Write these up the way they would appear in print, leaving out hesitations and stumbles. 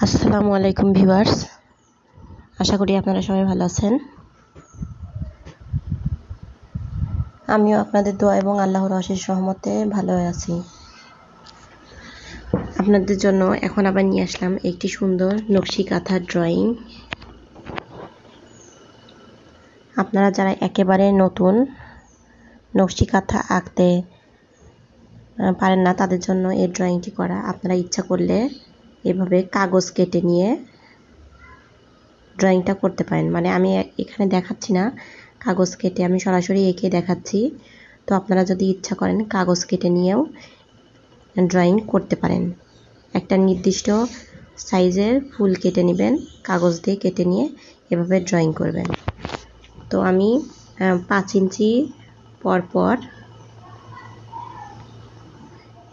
আসসালামু আলাইকুম ভিউয়ার্স, আশা করি আপনারা সবাই ভালো আছেন। আমিও আপনাদের দোয়া এবং আল্লাহর অশেষ রহমতে ভালো আছি। আপনাদের জন্য এখন আবার নিয়ে আসলাম একটি সুন্দর নকশি কাঁথার ড্রয়িং। আপনারা যারা একেবারে নতুন নকশি কাঁথা আঁকতে পারেন না, তাদের জন্য এই ড্রয়িংটি করা। আপনারা ইচ্ছা করলে এভাবে কাগজ কেটে নিয়ে ড্রয়িংটা করতে পারেন। মানে আমি এখানে দেখাচ্ছি না কাগজ কেটে, আমি সরাসরি এঁকে দেখাচ্ছি। তো আপনারা যদি ইচ্ছা করেন কাগজ কেটে নিয়েও ড্রয়িং করতে পারেন। একটা নির্দিষ্ট সাইজের ফুল কেটে নেবেন, কাগজ দিয়ে কেটে নিয়ে এভাবে ড্রয়িং করবেন। তো আমি 5 ইঞ্চি পর পর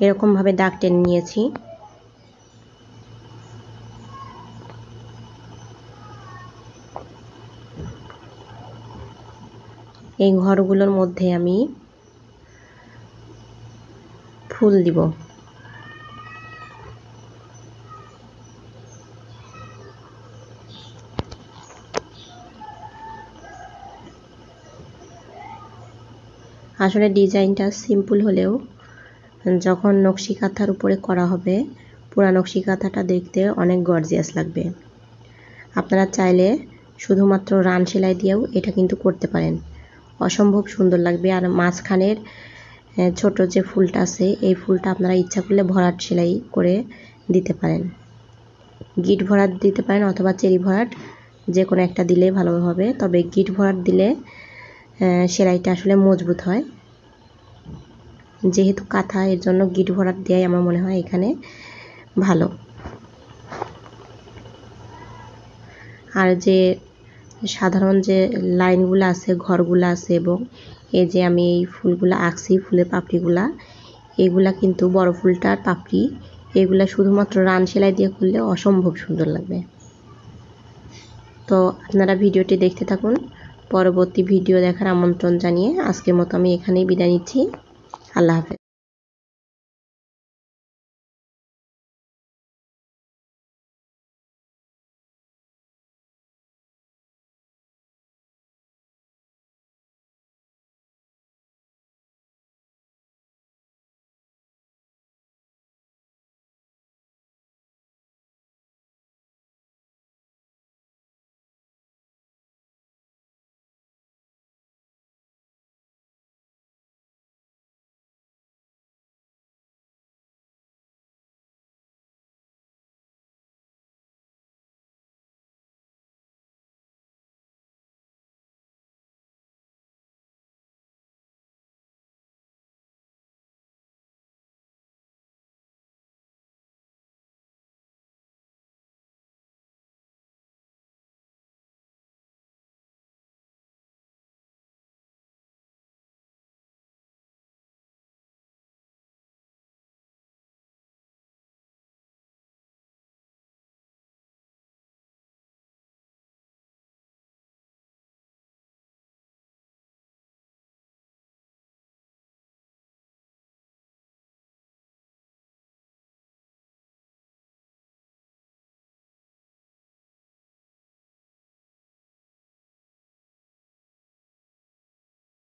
এরকমভাবে দাগ টেনে নিয়েছি। এই ঘরগুলোর মধ্যে আমি ফুল দিব। আসলে ডিজাইনটা সিম্পল হলেও যখন নকশি কাঁথার উপরে করা হবে, পুরা নকশি কাঁথাটা দেখতে অনেক গর্জিয়াস লাগবে। আপনারা চাইলে শুধুমাত্র রান সেলাই দিয়েও এটা কিন্তু করতে পারেন, অসম্ভব সুন্দর লাগবে। আর মাঝখানের ছোট যে ফুলটা আছে, এই ফুলটা আপনারা ইচ্ছা করলে ভরাট সেলাই করে দিতে পারেন। গিট ভরাট দিতে পারেন অথবা চেরি ভরাট, যে কোনো একটা দিলেই ভালো হবে। তবে গিট ভরাট দিলে সেলাইটা আসলে মজবুত হয়। যেহেতু কাঁথা, এর জন্য গিট ভরাট দেওয়াই আমার মনে হয় এখানে ভালো। আর যে সাধারণ যে লাইনগুলো আছে, ঘরগুলো আছে, এবং এই যে আমি এই ফুলগুলো আঁকছি, ফুলের পাপড়িগুলা, এইগুলা কিন্তু বড় ফুলটার পাপড়ি, এগুলা শুধুমাত্র রান সেলাই দিয়ে করলে অসম্ভব সুন্দর লাগবে। তো আপনারা ভিডিওটি দেখতে থাকুন। পরবর্তী ভিডিও দেখার আমন্ত্রণ জানিয়ে আজকের মতো আমি এখানেই বিদায় নিচ্ছি। আল্লাহ হাফেজ।